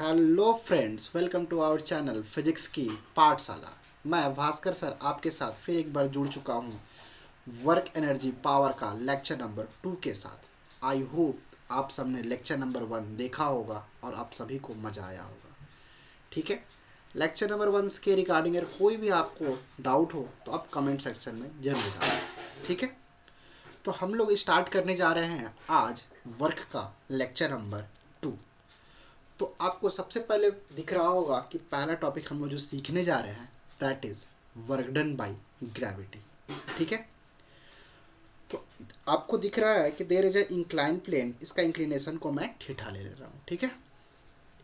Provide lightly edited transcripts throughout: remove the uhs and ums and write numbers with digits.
Hello friends, welcome to our channel physics की पाठशाला। मैं भास्कर सर आपके साथ फिर एक बार जुड़ चुका हूँ वर्क एनर्जी पावर का लेक्चर नंबर 2 के साथ। आई होप आप सबने लेक्चर नंबर 1 देखा होगा और आप सभी को मज़ा आया होगा। ठीक है, लेक्चर नंबर 1 के रिगार्डिंग अगर कोई भी आपको डाउट हो तो आप कमेंट सेक्शन में ज़रूर डालें। ठीक है, तो हम लोग स्टार्ट करने जा रहे हैं आज वर्क का लेक्चर नंबर 2। तो आपको सबसे पहले दिख रहा होगा कि पहला टॉपिक हम लोग जो सीखने जा रहे हैं that is work done by gravity. ठीक है, तो आपको दिख रहा है कि there is a incline plane. इसका इंक्लिनेशन को मैं ठीठा ले रहा हूँ। ठीक है,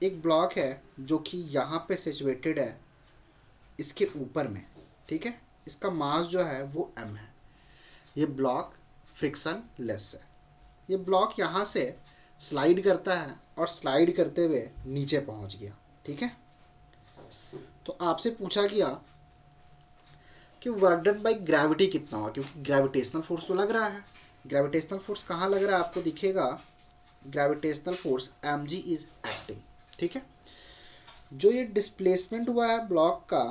एक ब्लॉक है जो कि यहाँ पे सिचुएटेड है इसके ऊपर में। ठीक है, इसका मास जो है वो m है। ये ब्लॉक फ्रिक्शन लेस है। ये ब्लॉक यहाँ से स्लाइड करता है और स्लाइड करते हुए नीचे पहुँच गया। ठीक है, तो आपसे पूछा गया कि वर्क डन बाई ग्रेविटी कितना हुआ, क्योंकि ग्रेविटेशनल फोर्स तो लग रहा है। ग्रेविटेशनल फोर्स कहाँ लग रहा है आपको दिखेगा, gravitational force M G is acting. ठीक है, जो ये डिस्प्लेसमेंट हुआ है ब्लॉक का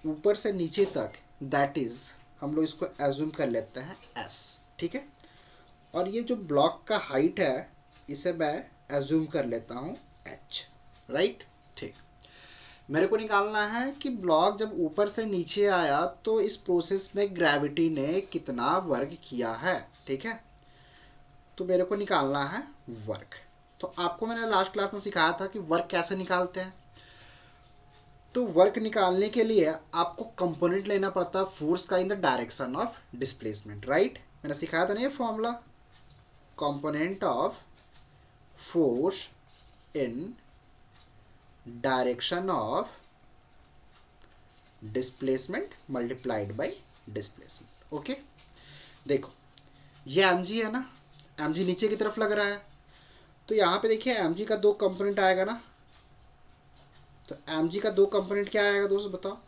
ऊपर से नीचे तक, दैट इज हम लोग इसको एज्यूम कर लेते हैं एस। ठीक है, और ये जो ब्लॉक का हाइट है इसे मैं एज्यूम कर लेता हूँ एच। राइट, ठीक। मेरे को निकालना है कि ब्लॉक जब ऊपर से नीचे आया तो इस प्रोसेस में ग्रेविटी ने कितना वर्क किया है। ठीक है, तो मेरे को निकालना है वर्क। तो आपको मैंने लास्ट क्लास में सिखाया था कि वर्क कैसे निकालते हैं। तो वर्क निकालने के लिए आपको कंपोनेंट लेना पड़ता है फोर्स का in the direction of displacement. Right, मैंने सिखाया था ना ये formula, component of force in direction of displacement multiplied by displacement. Okay, देखो ये एम जी है ना, एम जी नीचे की तरफ लग रहा है, तो यहाँ पे देखिए एम जी का दो कंपोनेंट आएगा ना। तो एम जी का दो कंपोनेंट क्या आएगा दोस्त बताओ।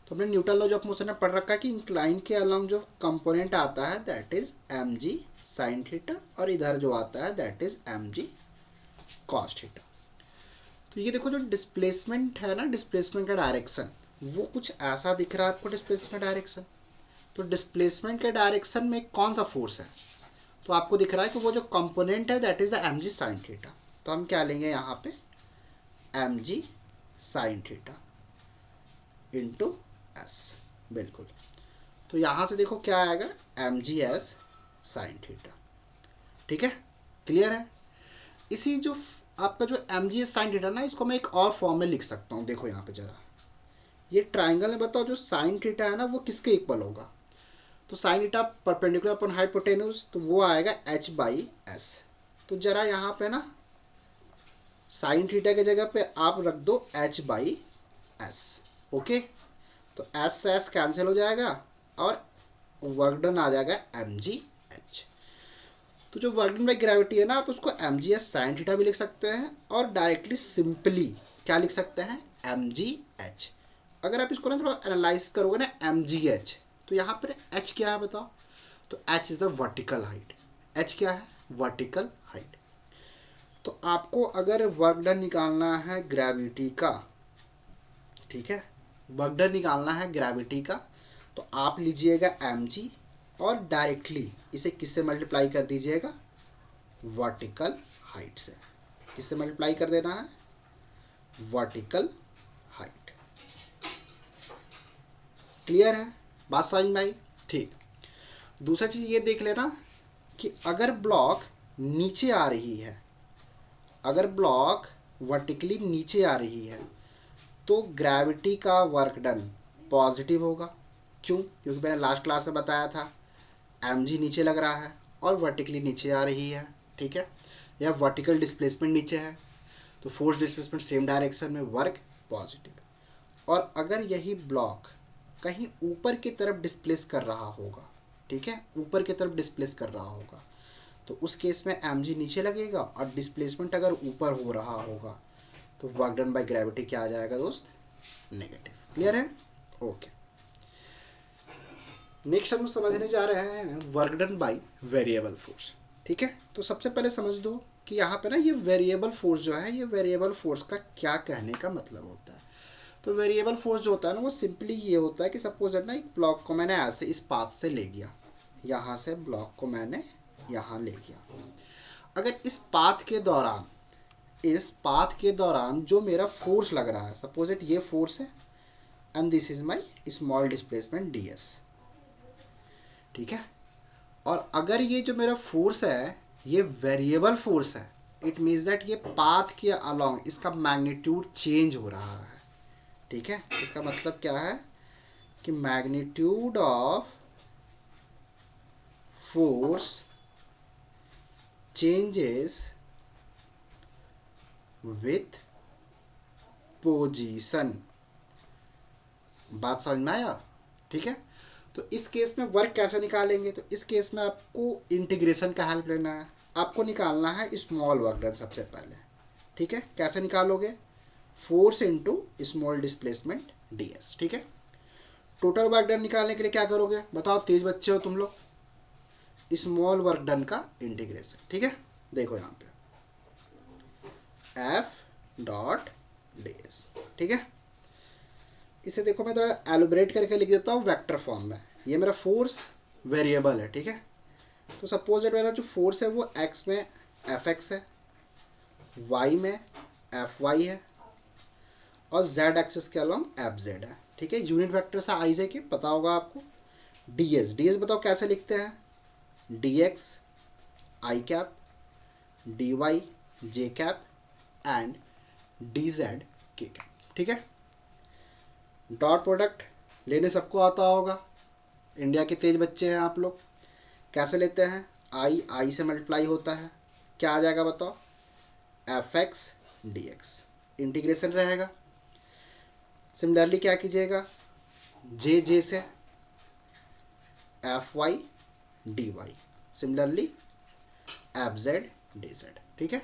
तो हमने न्यूटन लॉ ऑफ मोशन में पढ़ रखा है कि इंक्लाइन के अलोंग जो कंपोनेंट आता है that is M ji sine theta, और इधर जो आता है that is M G cos theta. तो ये देखो जो डिस्प्लेसमेंट है ना, डिस्प्लेसमेंट का डायरेक्शन वो कुछ ऐसा दिख रहा है आपको, डिस्प्लेसमेंट का डायरेक्शन। तो डिस्प्लेसमेंट के डायरेक्शन में कौन सा फोर्स है, तो आपको दिख रहा है कि वो जो कंपोनेंट है that is the m ji sine theta. तो हम क्या लेंगे यहाँ पे एम जी साइन थीटा इंटू एस। बिल्कुल, तो यहाँ से देखो क्या आएगा m g s sine theta. ठीक है, क्लियर है। इसी जो आपका जो m g s sine theta ना, इसको मैं एक और फॉर्म में लिख सकता हूँ। देखो यहाँ पे जरा, ये ट्राइंगल में बताओ जो साइन थीटा है ना वो किसके इक्वल होगा। तो sine theta perpendicular upon hypotenuse, तो वो आएगा एच बाई एस। तो जरा यहाँ पे ना साइन थीटा के जगह पे आप रख दो एच बाई एस। ओके, तो एस से एस कैंसिल हो जाएगा और वर्क डन आ जाएगा एम जी एच। तो जो वर्क डन बाई ग्रेविटी है ना, आप उसको m g s sine theta भी लिख सकते हैं और डायरेक्टली सिंपली क्या लिख सकते हैं एम जी एच। अगर आप इसको ना थोड़ा एनालाइज करोगे ना एम जी एच, तो यहाँ पर एच क्या है बताओ। तो H is the vertical height. H क्या है, वर्टिकल हाइट। तो आपको अगर वर्क डन निकालना है ग्रेविटी का, ठीक है, वर्क डन निकालना है ग्रेविटी का, तो आप लीजिएगा एम जी और डायरेक्टली इसे किससे मल्टीप्लाई कर दीजिएगा, वर्टिकल हाइट से। किससे मल्टीप्लाई कर देना है, वर्टिकल हाइट। क्लियर है, बात समझ में आई। ठीक, दूसरा चीज़ ये देख लेना कि अगर ब्लॉक नीचे आ रही है, अगर ब्लॉक वर्टिकली नीचे आ रही है तो ग्रेविटी का वर्क डन पॉजिटिव होगा। क्यों, क्योंकि मैंने लास्ट क्लास में बताया था एम जी नीचे लग रहा है और वर्टिकली नीचे आ रही है। ठीक है, या वर्टिकल डिस्प्लेसमेंट नीचे है, तो फोर्स डिस्प्लेसमेंट सेम डायरेक्शन में, वर्क पॉजिटिव। और अगर यही ब्लॉक कहीं ऊपर की तरफ डिस्प्लेस कर रहा होगा, ठीक है, ऊपर की तरफ डिस्प्लेस कर रहा होगा, तो उस केस में एम जी नीचे लगेगा और डिस्प्लेसमेंट अगर ऊपर हो रहा होगा तो वर्क डन बाय ग्रेविटी क्या आ जाएगा दोस्त, नेगेटिव। क्लियर है, ओके। नेक्स्ट हम समझने जा रहे हैं work done by variable force. ठीक है, तो सबसे पहले समझ दो कि यहाँ पे ना ये वेरिएबल फोर्स जो है, ये वेरिएबल फोर्स का क्या कहने का मतलब होता है। तो वेरिएबल फोर्स जो होता है ना, वो सिंपली ये होता है कि सपोज है ना, एक ब्लॉक को मैंने ऐसे इस पाथ से ले गया, यहाँ से ब्लॉक को मैंने यहाँ ले गया। अगर इस पाथ के दौरान जो मेरा फोर्स लग रहा है, सपोज इट ये फोर्स है and this is my small displacement ds, ठीक है। और अगर ये जो मेरा फोर्स है ये वेरिएबल फोर्स है, इट मीन्स दैट ये पाथ के अलोंग इसका मैग्नीट्यूड चेंज हो रहा है, ठीक है। इसका मतलब क्या है कि magnitude of force changes with position. बात समझ में आया, ठीक है। तो इस केस में वर्क कैसे निकालेंगे, तो इस केस में आपको इंटीग्रेशन का हेल्प लेना है। आपको निकालना है स्मॉल वर्क डन सबसे पहले, ठीक है। कैसे निकालोगे, force into small displacement ds, ठीक है। टोटल वर्क डन निकालने के लिए क्या करोगे बताओ, तेज बच्चे हो तुम लोग। स्मॉल वर्क डन का इंटीग्रेशन, ठीक है। देखो यहाँ पे f डॉट ds, ठीक है। इसे देखो मैं थोड़ा एलोबरेट करके लिख देता हूँ वेक्टर फॉर्म में। ये मेरा फोर्स वेरिएबल है, ठीक है। तो सपोज इट मेरा जो फोर्स है वो x में fx है, y में fy है और z एक्सिस के अलॉन्ग fz है, ठीक है। यूनिट वेक्टर से आई जे के पता होगा आपको। ds बताओ कैसे लिखते हैं, dx i cap, dy j cap and dz k cap, ठीक है। डॉट प्रोडक्ट लेने सबको आता होगा, इंडिया के तेज बच्चे हैं आप लोग। कैसे लेते हैं, आई से मल्टीप्लाई होता है, क्या आ जाएगा बताओ, fx dx, इंटीग्रेशन रहेगा। सिमिलरली क्या कीजिएगा, जे से fy dy, similarly fz dz, ठीक है।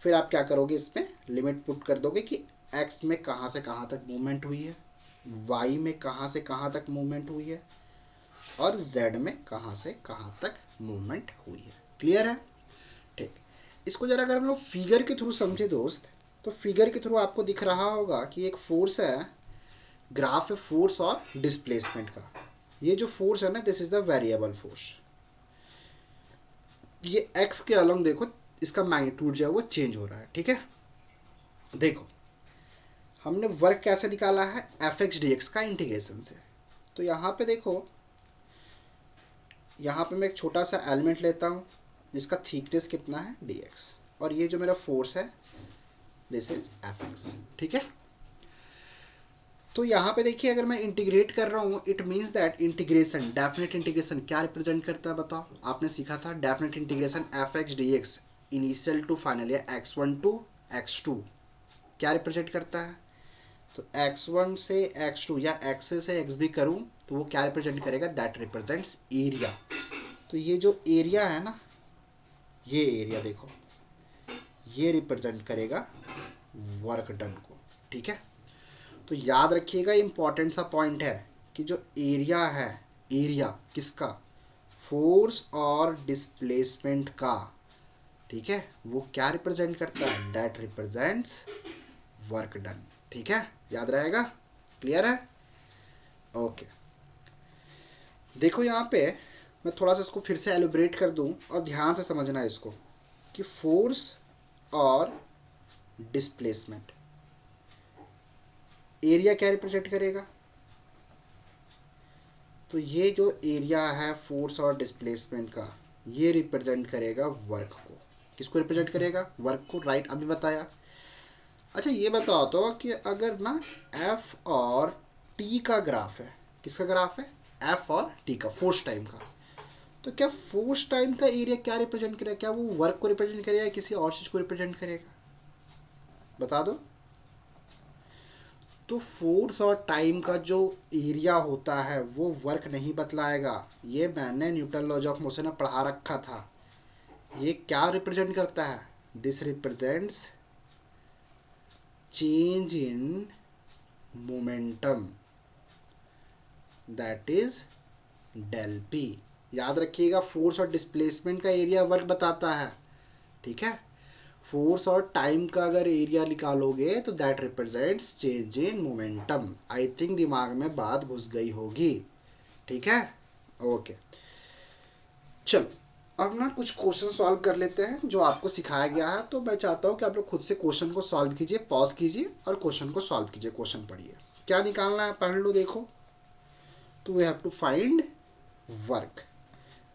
फिर आप क्या करोगे, इसमें लिमिट पुट कर दोगे कि x में कहाँ से कहाँ तक मूवमेंट हुई है, y में कहाँ से कहाँ तक मूवमेंट हुई है और z में कहाँ से कहाँ तक मूवमेंट हुई है। क्लियर है, ठीक। इसको जरा अगर हम लोग फिगर के थ्रू समझे दोस्त, तो फिगर के थ्रू आपको दिख रहा होगा कि एक फोर्स है, ग्राफ है फोर्स और डिस्प्लेसमेंट का। ये जो फोर्स है ना, this is the variable force. ये x के अलॉन्ग देखो इसका मैग्नीट्यूड जो है वो चेंज हो रहा है, ठीक है। देखो हमने वर्क कैसे निकाला है, fx dx का इंटीग्रेशन से। तो यहाँ पे देखो, यहाँ पे मैं एक छोटा सा एलिमेंट लेता हूँ जिसका थिकनेस कितना है dx, और ये जो मेरा फोर्स है दिस इज fx, ठीक है। तो यहाँ पे देखिए अगर मैं इंटीग्रेट कर रहा हूँ, it means that integration, definite integration क्या रिप्रेजेंट करता है बताओ। आपने सीखा था definite integration fx dx initial to final या x1 टू x2 क्या रिप्रेजेंट करता है। तो x1 से x2 या x से x भी करूँ तो वो क्या रिप्रेजेंट करेगा, दैट रिप्रेजेंट्स एरिया। तो ये जो एरिया है ना, ये एरिया देखो ये रिप्रेजेंट करेगा वर्क डन को, ठीक है। तो याद रखिएगा इंपॉर्टेंट सा पॉइंट है कि जो एरिया है, एरिया किसका, फोर्स और डिस्प्लेसमेंट का, ठीक है, वो क्या रिप्रेजेंट करता है, दैट रिप्रेजेंट्स वर्क डन, ठीक है। याद रहेगा, क्लियर है, ओके। देखो यहाँ पे मैं थोड़ा सा इसको फिर से एलिब्रेट कर दूँ और ध्यान से समझना है इसको कि फोर्स और डिस्प्लेसमेंट, एरिया क्या रिप्रेजेंट करेगा, तो ये जो एरिया है फोर्स और डिस्प्लेसमेंट का, ये रिप्रेजेंट करेगा वर्क को। किसको रिप्रेजेंट करेगा, वर्क को, राइट, अभी बताया। अच्छा ये बताओ तो कि अगर ना F और T का ग्राफ है, किसका ग्राफ है, F और T का, फोर्स टाइम का, तो क्या फोर्स टाइम का एरिया क्या रिप्रेजेंट करेगा, क्या वो वर्क को रिप्रेजेंट करेगा या किसी और चीज़ को रिप्रेजेंट करेगा, बता दो। तो फोर्स और टाइम का जो एरिया होता है वो वर्क नहीं बतलाएगा, ये मैंने न्यूटन लॉज ऑफ मोशन में पढ़ा रखा था। ये क्या रिप्रेजेंट करता है, this represents change in momentum, that is del p. याद रखिएगा फोर्स और डिस्प्लेसमेंट का एरिया वर्क बताता है, ठीक है। फोर्स और टाइम का अगर एरिया निकालोगे तो that represents change in momentum. I think दिमाग में बात घुस गई होगी, ठीक है। ओके, चलो अब ना कुछ क्वेश्चन सॉल्व कर लेते हैं जो आपको सिखाया गया है। तो मैं चाहता हूँ कि आप लोग खुद से क्वेश्चन को सॉल्व कीजिए, पॉज कीजिए और क्वेश्चन को सॉल्व कीजिए। क्वेश्चन पढ़िए, क्या निकालना है पढ़ लो। देखो, तो we have to find work.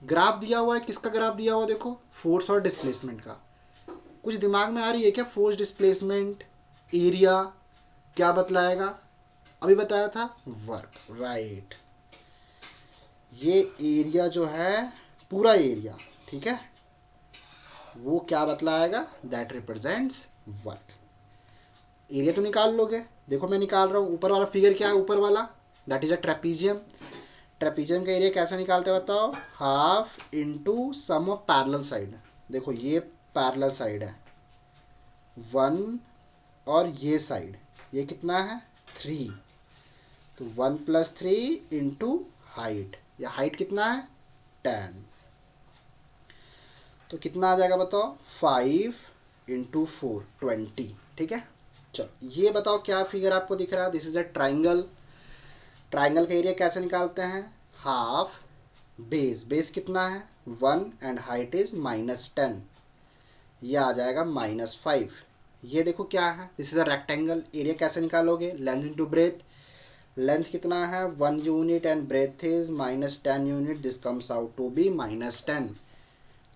Graph दिया हुआ है, किसका ग्राफ दिया हुआ देखो, फोर्स और डिस्प्लेसमेंट का। कुछ दिमाग में आ रही है क्या? फोर्स, डिस्प्लेसमेंट, एरिया क्या बतलाएगा? अभी बताया था वर्क, राइट। ये एरिया जो है, पूरा एरिया, ठीक है, वो क्या बतलाएगा? That represents work. एरिया तो निकाल लोगे, देखो मैं निकाल रहा हूँ। ऊपर वाला फिगर क्या है? ऊपर वाला that is a trapezium. Trapezium का एरिया कैसे निकालते हैं बताओ? Half into sum of parallel side. देखो ये पैरेलल साइड है 1 और ये साइड, ये कितना है 3, तो 1 + 3 इंटू हाइट। या हाइट कितना है 10, तो कितना आ जाएगा बताओ? 5 इंटू 4 20, ठीक है। चलो ये बताओ क्या फिगर आपको दिख रहा है? This is a triangle. Triangle का एरिया कैसे निकालते हैं? हाफ बेस, बेस कितना है 1 एंड हाइट इज -10, ये आ जाएगा -5। ये देखो क्या है, this is a rectangle. Area कैसे निकालोगे? Length into breadth. लेंथ कितना है 1 unit and breadth is -10 unit, this comes out to be -10।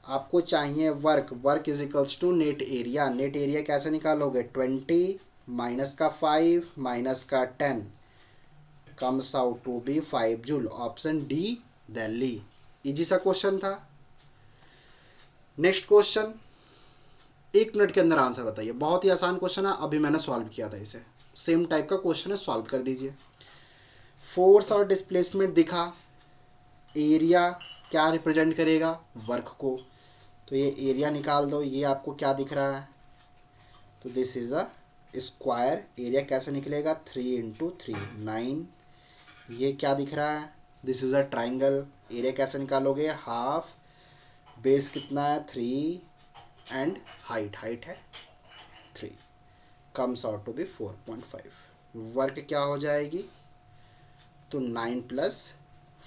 आपको चाहिए work, work is equals to net area. Net area कैसे निकालोगे? 20 माइनस का 5 माइनस का 10 comes out to be 5 joule. Option D Delhi. Easy सा question था। नेक्स्ट क्वेश्चन, 1 मिनट के अंदर आंसर बताइए। बहुत ही आसान क्वेश्चन है, अभी मैंने सॉल्व किया था इसे। सेम टाइप का क्वेश्चन है, सॉल्व कर दीजिए। फोर्स और डिस्प्लेसमेंट दिखा, एरिया क्या रिप्रेजेंट करेगा? वर्क को। तो ये एरिया निकाल दो। ये आपको क्या दिख रहा है? तो this is a square. Area कैसे निकलेगा? 3 इंटू 3 9। ये क्या दिख रहा है? This is a triangle. Area कैसे निकालोगे? हाफ, बेस कितना है 3 एंड हाइट है 3, comes out to be 4.5। Work क्या हो जाएगी? तो 9 +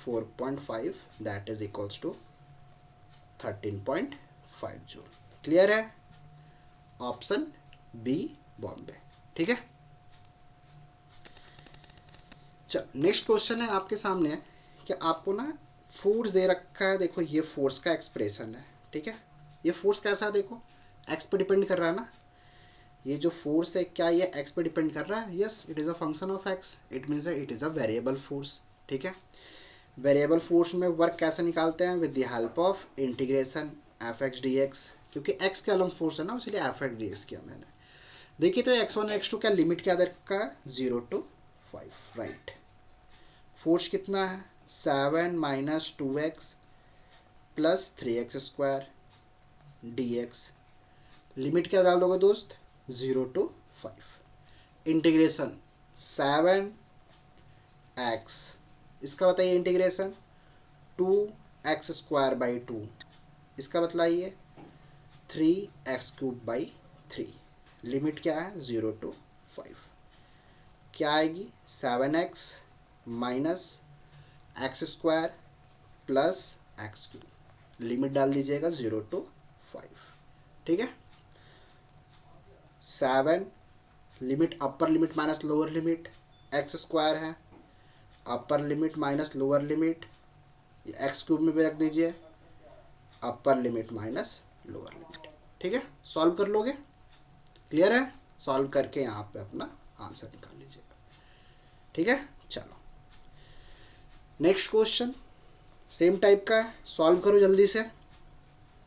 4.5 that is equals to 13.5 joule. Clear है? ऑप्शन बी बॉम्बे, ठीक है। चल नेक्स्ट क्वेश्चन है आपके सामने कि आपको ना फोर्स दे रखा है। देखो ये फोर्स का एक्सप्रेशन है, ठीक है। ये फोर्स कैसा है? देखो एक्स पे डिपेंड कर रहा है ना। ये जो फोर्स है क्या ये एक्स पे डिपेंड कर रहा है? Yes, it is a function of x. It means it is a variable force, ठीक है। वेरिएबल फोर्स में वर्क कैसे निकालते हैं? With the help of integration f(x)dx। क्योंकि x के अलग फोर्स है ना, इसलिए f(x)dx किया मैंने। देखिए तो x1 x2 क्या लिमिट क्या दे रखा है? 0 to 5, राइट। फोर्स कितना है? 7 - 2x + 3x² dx। लिमिट क्या डाल दोगे दोस्त? 0 to 5। इंटीग्रेशन 7x, इसका बताइए इंटीग्रेशन 2x² / 2, इसका बतलाइए 3x³ / 3। लिमिट क्या है? 0 to 5। क्या आएगी? 7x - x² + x³। लिमिट डाल दीजिएगा 0 to 5, ठीक है। 7 limit upper limit minus lower limit, x² है, upper limit minus lower limit, x³ में भी रख दीजिए अपर लिमिट माइनस लोअर लिमिट, ठीक है। सॉल्व कर लोगे? क्लियर है? सॉल्व करके यहाँ पे अपना आंसर निकाल लीजिएगा, ठीक है। चलो नेक्स्ट क्वेश्चन सेम टाइप का है, सॉल्व करो जल्दी से,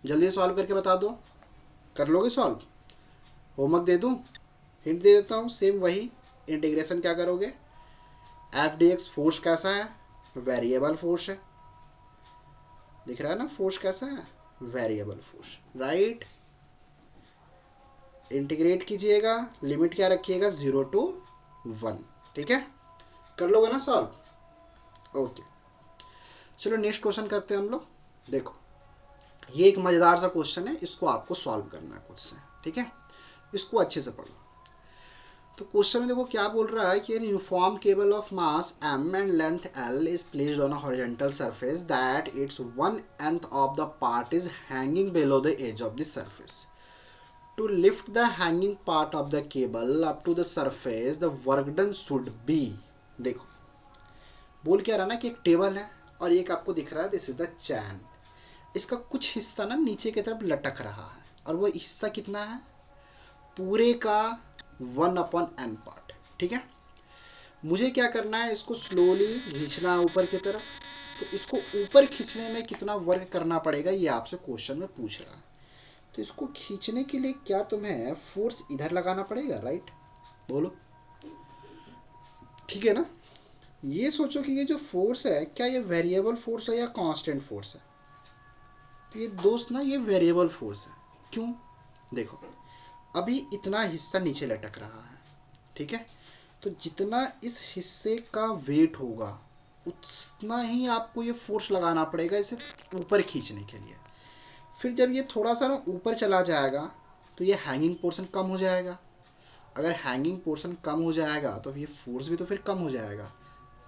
जल्दी सॉल्व करके बता दो। कर लोगे सॉल्व? होमवर्क दे दूँ? हिंट दे देता हूँ, सेम वही। इंटीग्रेशन क्या करोगे? f(dx) फोर्स कैसा है? वेरिएबल फोर्स है। दिख रहा है ना फोर्स कैसा है? Variable force, right. इंटीग्रेट कीजिएगा, लिमिट क्या रखिएगा? 0 to 1, ठीक है। कर लोगे ना सॉल्व? ओके, चलो नेक्स्ट क्वेश्चन करते हैं हम लोग। देखो ये एक मज़ेदार सा क्वेश्चन है, इसको आपको सॉल्व करना है खुद से। ठीक है, इसको अच्छे से पढ़ो। तो क्वेश्चन में देखो क्या बोल रहा है कि an uniform cable of mass m and length l is placed on a horizontal surface that it's 1/10 of the part is hanging below the edge of the surface. To lift the hanging part of the cable up to the surface the work done should be. देखो बोल क्या रहा ना कि एक table है और एक आपको दिख रहा है दिस इज द चैन। इसका कुछ हिस्सा ना नीचे की तरफ लटक रहा है और वो हिस्सा कितना है, पूरे का 1/n पार्ट। ठीक है, मुझे क्या करना है, इसको स्लोली खींचना ऊपर की तरफ। तो इसको ऊपर खींचने में कितना वर्क करना पड़ेगा ये आपसे क्वेश्चन में पूछ रहा है। तो इसको खींचने के लिए क्या तुम्हें फोर्स इधर लगाना पड़ेगा, राइट? बोलो, ठीक है ना? ये सोचो कि ये जो फोर्स है क्या ये वेरिएबल फोर्स है या कांस्टेंट फोर्स है? तो ये दोस्त ना ये वेरिएबल फोर्स है। क्यों? देखो अभी इतना हिस्सा नीचे लटक रहा है, ठीक है, तो जितना इस हिस्से का वेट होगा उतना ही आपको ये फोर्स लगाना पड़ेगा इसे ऊपर खींचने के लिए। फिर जब ये थोड़ा सा ना ऊपर चला जाएगा तो ये हैंगिंग पोर्शन कम हो जाएगा। अगर हैंगिंग पोर्शन कम हो जाएगा तो ये फोर्स भी तो फिर कम हो जाएगा।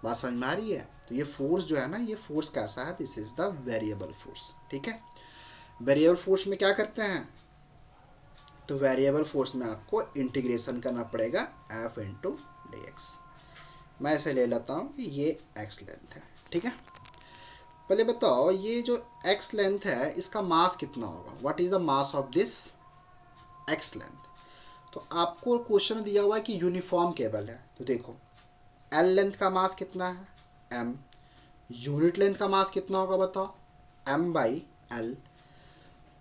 बात समझ में आ रही है? तो ये फोर्स जो है ना, ये फोर्स कैसा है, this is the variable force. ठीक है, वेरिएबल फोर्स में क्या करते हैं, तो वेरिएबल फोर्स में आपको इंटीग्रेशन करना पड़ेगा एफ इंटू डी एक्स। मैं ऐसे ले लेता हूँ कि ये एक्स लेंथ है। ठीक है, पहले बताओ ये जो एक्स लेंथ है इसका मास कितना होगा, what is the mass of this x length. तो आपको क्वेश्चन दिया हुआ है कि यूनिफॉर्म केबल है, तो देखो एल लेंथ का मास कितना है, एम। यूनिट लेंथ का मास कितना होगा बताओ, एम बाई एल।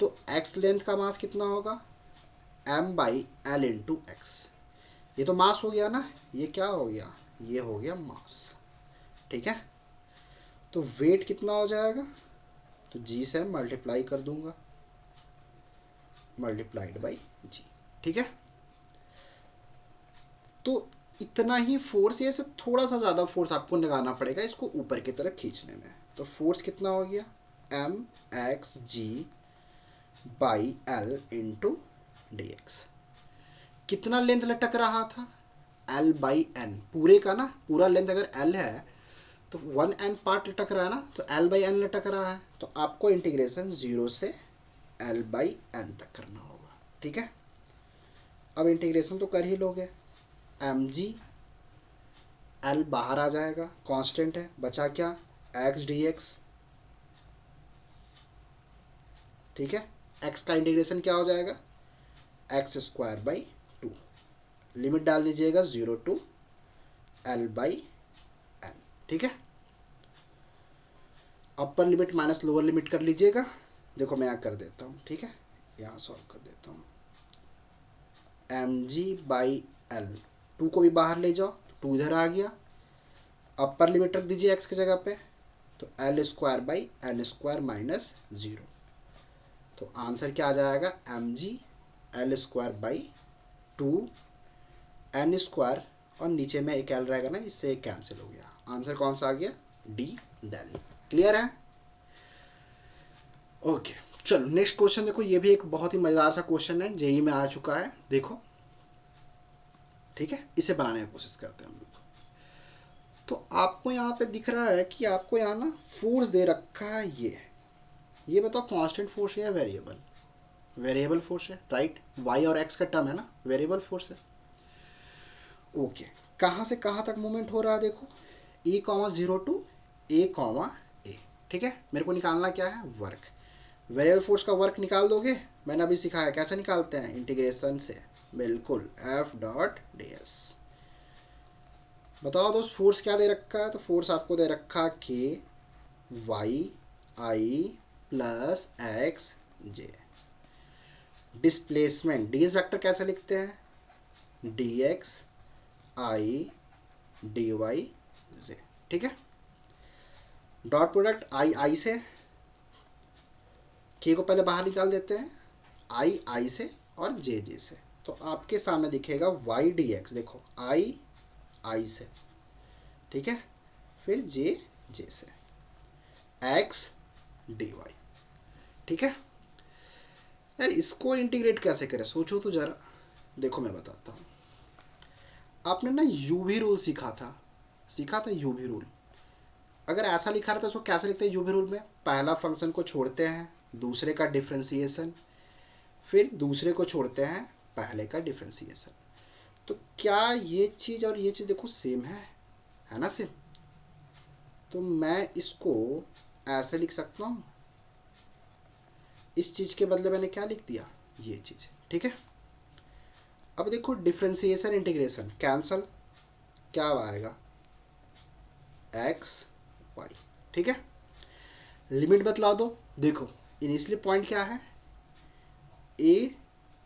तो एक्स लेंथ का मास कितना होगा, m by l into x. ये तो मास हो गया ना, ये क्या हो गया, ये हो गया मास। ठीक है, तो वेट कितना हो जाएगा, तो जी से मल्टीप्लाई कर दूंगा, मल्टीप्लाइड बाई जी। ठीक है, तो इतना ही फोर्स, ये सब थोड़ा सा ज़्यादा फोर्स आपको लगाना पड़ेगा इसको ऊपर की तरफ खींचने में। तो फोर्स कितना हो गया, m x g by l into d x. कितना लेंथ लटक रहा था, एल बाई एन, पूरे का ना, पूरा लेंथ अगर एल है तो 1n पार्ट लटक रहा है ना, तो एल बाई एन लटक रहा है। तो आपको इंटीग्रेशन 0 से एल बाई एन तक करना होगा। ठीक है, अब इंटीग्रेशन तो कर ही लोगे, एम जी एल बाहर आ जाएगा, कांस्टेंट है, बचा क्या, एक्स डी एक्स। ठीक है, एक्स का इंटीग्रेशन क्या हो जाएगा, एक्स स्क्वायर बाई 2। लिमिट डाल दीजिएगा 0 टू एल बाई एन। ठीक है, upper limit minus lower limit कर लीजिएगा। देखो मैं यहाँ कर देता हूँ, ठीक है, यहाँ सॉल्व कर देता हूँ। एम जी बाई एल, 2 को भी बाहर ले जाओ, 2 इधर आ गया। अपर लिमिट रख दीजिए एक्स की जगह पे, तो l square by n square minus 0। तो आंसर क्या आ जाएगा, m g l square by 2 n square, और नीचे में एक एल रहेगा ना, इससे एक कैंसिल हो गया। आंसर कौन सा आ गया, डी दिल्ली। क्लियर है? ओके, चलो नेक्स्ट क्वेश्चन देखो, ये भी एक बहुत ही मज़ेदार सा क्वेश्चन है, जेई में आ चुका है, देखो। ठीक है, इसे बनाने की कोशिश करते हैं हम लोग। तो आपको यहाँ पे दिख रहा है कि आपको यहाँ ना फोर्स दे रखा है, ये बताओ कांस्टेंट फोर्स है या वेरिएबल, वेरिएबल फोर्स है, राइट? वाई और एक्स का टर्म है ना, वेरिएबल फोर्स है। ओके, कहाँ से कहाँ तक मूवमेंट हो रहा है, देखो E, 0 टू A, A। ठीक है, मेरे को निकालना क्या है, वर्क। वेरिएबल फोर्स का वर्क निकाल दोगे, मैंने अभी सिखाया कैसे निकालते हैं, इंटीग्रेशन से, बिल्कुल, एफ डॉट डी एस। बताओ दोस्त फोर्स क्या दे रखा है, तो फोर्स आपको दे रखा के Y I plus X J. Displacement D S vector कैसे लिखते हैं, D X I D Y J. ठीक है, डॉट प्रोडक्ट आई आई से, के को पहले बाहर निकाल देते हैं, आई आई से और जे जे से। तो आपके सामने दिखेगा वाई डी एक्स, देखो आई आई से, ठीक है, फिर जे जे से, एक्स डी वाई। ठीक है, यार इसको इंटीग्रेट कैसे करें, सोचो तो जरा। देखो मैं बताता हूँ। आपने ना यूवी रूल सीखा था यूवी रूल। अगर ऐसा लिखा रहता है उसको कैसे लिखते हैं यूवी रूल में, पहला फंक्शन को छोड़ते हैं, दूसरे का डिफ्रेंसिएशन, फिर दूसरे को छोड़ते हैं, पहले का डिफ्रेंसिएशन। तो क्या ये चीज़ और ये चीज़ देखो सेम है ना सेम। तो मैं इसको ऐसे लिख सकता हूँ, इस चीज़ के बदले मैंने क्या लिख दिया, ये चीज़, ठीक है। अब देखो डिफ्रेंसिएशन इंटीग्रेशन कैंसल, क्या आएगा, एक्स वाई, ठीक है। लिमिट बतला दो, देखो इनिशियली पॉइंट क्या है, ए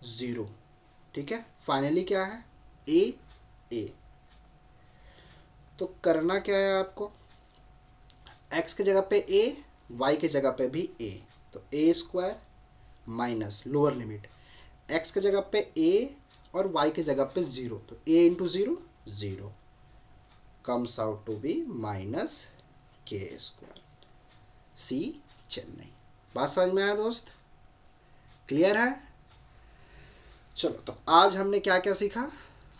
ज़ीरो, ठीक है। फाइनली क्या है, ए। तो करना क्या है आपको, एक्स की जगह पे ए, वाई की जगह पे भी ए, तो A square minus lower limit, X की जगह पे ए और वाई की जगह पे ज़ीरो, तो A into zero zero, comes out to be minus K square, C Chennai. बात समझ में आया दोस्त, क्लियर है। चलो तो आज हमने क्या क्या सीखा,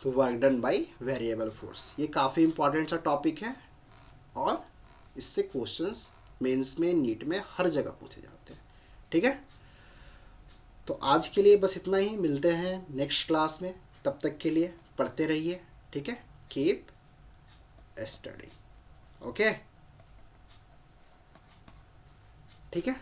तो work done by variable force, ये काफ़ी इंपॉर्टेंट सा टॉपिक है और इससे क्वेश्चंस मेंस में, नीट में हर जगह पूछे जाते हैं, ठीक है। तो आज के लिए बस इतना ही, मिलते हैं नेक्स्ट क्लास में, तब तक के लिए पढ़ते रहिए, ठीक है। कीप स्टडी, ओके, ठीक है।